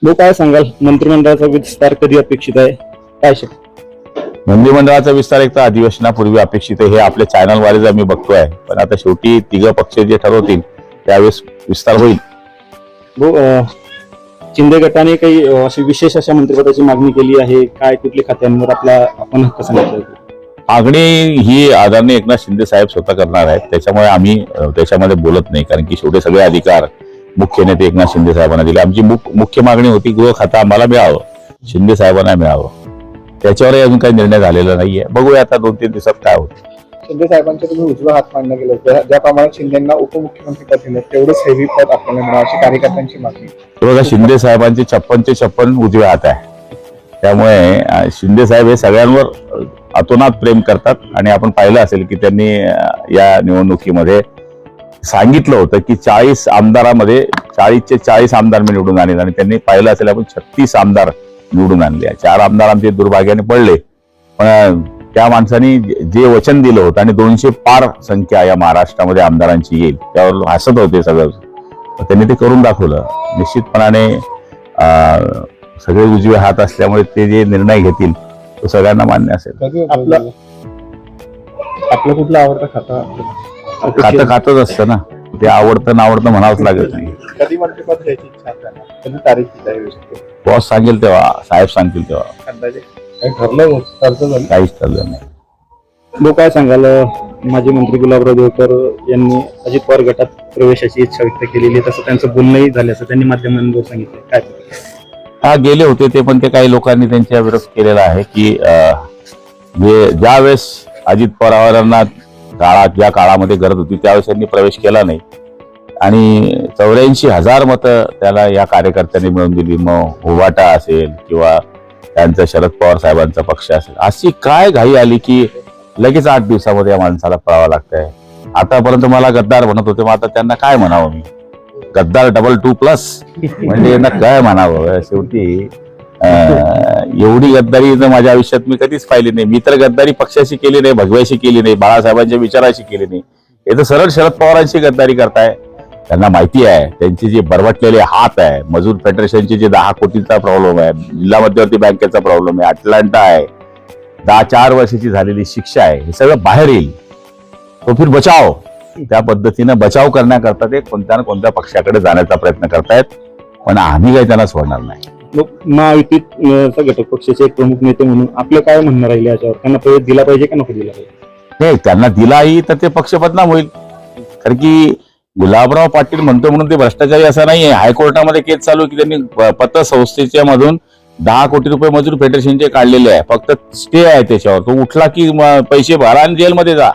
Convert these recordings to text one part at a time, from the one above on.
भाऊ काय सांगाल, मंत्रिमंडळाचा विस्तार कधी अपेक्षित आहे, काय मंत्रिमंडळाचा विस्तार एक तर अधिवेशनापूर्वी अपेक्षित आहे, हे आपल्या चॅनलवारेच आम्ही बघतोय. पण आता शेवटी तिघ पक्ष जे ठरवतील त्यावेळेस विस्तार होईल. भाऊ शिंदे गटाने काही अशी विशेष अशा मंत्रिपदाची मागणी केली आहे, काय कुठल्या खात्यांवर आपण हक्क सांगितलं? मागणी ही आदरणीय एकनाथ शिंदे साहेब स्वतः करणार आहेत, त्याच्यामुळे आम्ही त्याच्यामध्ये बोलत नाही. कारण की शेवटी सगळे अधिकार मुख्य नेते एकनाथ शिंदे साहेबांना दिले. आमची मुख्य मागणी होती गृह खातं आम्हाला मिळावं, शिंदे साहेबांना मिळावं. त्याच्यावरही अजून काही निर्णय झालेला नाहीये. बघूया आता 2-3 दिवसात काय होतं. शिंदे साहेबांच्या तुम्ही उजवा हात मांडणं गेलं, ज्या प्रमाणात शिंदेना उपमुख्यमंत्री पद दिलं तेवढंच हेवी पद आपल्याला मिळावं अशी कार्यकर्त्यांची मागणी. बघा, शिंदे साहेबांचे 56 उजवे हात आहे. त्यामुळे शिंदे साहेब हे सगळ्यांवर अतोनात प्रेम करतात. आणि आपण पाहिलं असेल की त्यांनी या निवडणुकीमध्ये सांगितलं होतं की 40 आमदारामध्ये 40चे 40 आमदार मी निवडून आणेल. आणि त्यांनी पाहिलं असेल आपण 36 आमदार निवडून आणले. 4 आमदार आमचे दुर्भाग्याने पडले. पण त्या माणसांनी जे वचन दिलं होतं आणि 200 पार संख्या या महाराष्ट्रामध्ये आमदारांची येईल त्यावर हसत होते सगळं. त्यांनी ते करून दाखवलं. निश्चितपणाने सगळे उजवे हात असल्यामुळे ते जे निर्णय घेतील तो सगळ्यांना मान्य असेल. आपलं कुठलं आवडतं खातंच असतं ना, ते आवडतं नावडतं म्हणावंच लागत नाही. कधी मंत्रिपद घ्यायची इच्छा आपल्याला, कधी तारीख येऊ शकते? बॉस सांगेल तेव्हा, साहेब सांगतील तेव्हा. अंदाजे काही ठरलं काहीच ठरलं नाही. भाऊ काय सांगाल, माजी मंत्री गुलाबराव देवकर यांनी अजित पवार गटात प्रवेशाची इच्छा व्यक्त केलेली आहे, तसं त्यांचं बोलणंही झालं असं त्यांनी माध्यमांवर सांगितलं, काय? हा, गेले होते ते, पण ते काही लोकांनी त्यांच्या विरोध केलेला आहे की ज्या वेळेस अजित पवारांना ज्या काळामध्ये गरज होती त्यावेळेस त्यांनी प्रवेश केला नाही. आणि 84,000 मतं त्याला या कार्यकर्त्यांनी मिळवून दिली. मग उभाटा असेल किंवा त्यांचा शरद पवार साहेबांचा पक्ष असेल, अशी काय घाई आली की लगेच 8 दिवसामध्ये या माणसाला पळावं लागतंय. आतापर्यंत मला गद्दार म्हणत होते, मग आता त्यांना काय म्हणावं मी? गद्दार $2++ म्हणजे यांना काय म्हणावं? शेवटी एवढी गद्दारी माझ्या आयुष्यात मी कधीच पाहिली नाही. मी तर गद्दारी पक्षाशी केली नाही, भगव्याशी केली नाही, बाळासाहेबांच्या विचाराशी केली नाही. हे तर सरळ शरद पवारांची गद्दारी करताय. त्यांना माहिती आहे त्यांचे जे बरवटलेले हात आहे. मजूर फेडरेशनचे जे 10 कोटींचा प्रॉब्लेम आहे, जिल्हा मध्यवर्ती बँकेचा प्रॉब्लेम आहे, अटलांटा आहे, 4 वर्षाची झालेली शिक्षा आहे, हे सगळं बाहेर येईल. तो फिर बचाव, त्या पद्धतीनं बचाव करण्याकरता ते कोणत्या ना कोणत्या पक्षाकडे जाण्याचा प्रयत्न करतायत. पण आम्ही काही त्यांना सोडणार नाही. महायुतीत घटक पक्षाचे एक प्रमुख नेते म्हणून आपलं काय म्हणणं राहिले याच्यावर? त्यांना प्रवेश दिला पाहिजे का नको दिला पाहिजे? नाही, त्यांना दिलाही तर ते पक्ष बदनाम होईल. कारण की गुलाबराव पाटील म्हणतो म्हणून ते भ्रष्टाचारी असं नाहीये. हायकोर्टामध्ये केस चालू की त्यांनी पतसंस्थेच्या मधून 10 कोटी रुपये मजूर फेडरेशनचे काढलेले आहे. फक्त स्टे आहे त्याच्यावर. तो उठला की पैसे भरा आणि जेलमध्ये जा.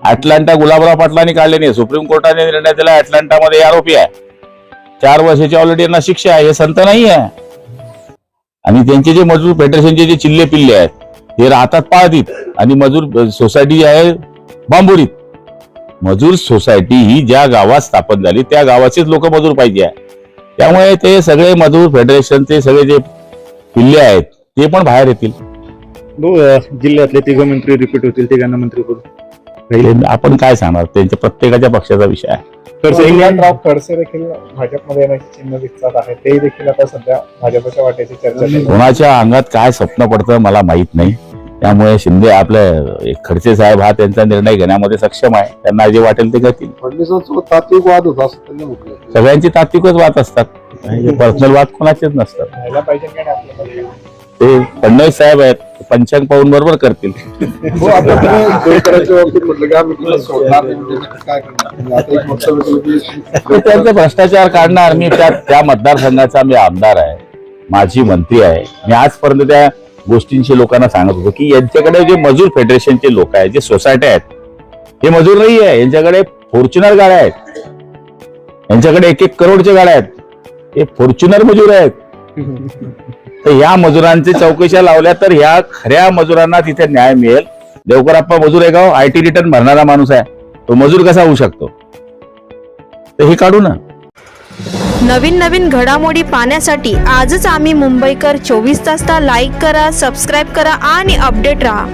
अटलांटा गुलाबराव पाटलांनी काढले नाही. सुप्रीम कोर्टाने निर्णय दिला अटलांटामध्ये आरोपी आहे, 4 वर्षाची ऑलरेडी यांना शिक्षा आहे. हे संत नाही आहे. आणि त्यांचे जे मजूर फेडरेशनचे जे चिल्ले पिल्ले आहेत ते राहतात पाळतीत. आणि मजूर सोसायटी जी आहे बांबुरीत. मजूर सोसायटी ही ज्या गावात स्थापन झाली त्या गावाचेच लोक मजूर पाहिजे आहे. त्यामुळे ते सगळे मजूर फेडरेशनचे सगळे जे पिल्ले आहेत ते पण बाहेर येतील. जिल्ह्यातले 3 मंत्री रिपीट होतील, 3 मंत्री करून आपण काय सांगणार? त्यांच्या प्रत्येकाच्या पक्षाचा विषय आहे. खडसे देखील भाजपमध्ये येण्याची चिन्ह दिसतात आहे, ते देखील आता सध्या भाजपच्या वाटेची चर्चा. कोणाच्या अंगात काय स्वप्न पडतं मला माहित नाही. त्यामुळे शिंदे आपले खडसे साहेब हा त्यांचा निर्णय घेण्यामध्ये सक्षम आहे. त्यांना जे वाटेल ते करतील. तात्विक वाद होता असं त्यांनी म्हटलं. सगळ्यांचे तात्विकच वाद असतात, पर्सनल वाद कोणाचेच नसतात. व्हायला पाहिजे का नाही आपल्याला? ते फडणवीस साहेब आहेत, पंचांग पाहून बरोबर करतील. त्यांचा भ्रष्टाचार काढणार. मी त्या मतदारसंघाचा मी आमदार आहे, माझी मंत्री आहे. मी आजपर्यंत त्या गोष्टींशी लोकांना सांगत होतो की यांच्याकडे जे मजूर फेडरेशनचे लोक आहेत, जे सोसायटी आहेत, हे मजूर नाही आहे. यांच्याकडे फॉर्च्युनर गाड्या आहेत, यांच्याकडे 1-1 करोडच्या गाड्या आहेत. हे फॉर्च्युनर मजूर आहेत. तर या मजुरांची चौकशा लावल्या तर ह्या खऱ्या मजुरांना तिथे न्याय मिळेल. देवकरप्पा मजूर आहे का? IT रिटर्न भरणारा माणूस आहे, तो मजूर कसा होऊ शकतो? तर हे काढू ना. नवीन घडामोडी पाहण्यासाठी आजच आम्ही मुंबईकर 24 तासला लाईक करा, सबस्क्राईब करा आणि अपडेट रहा.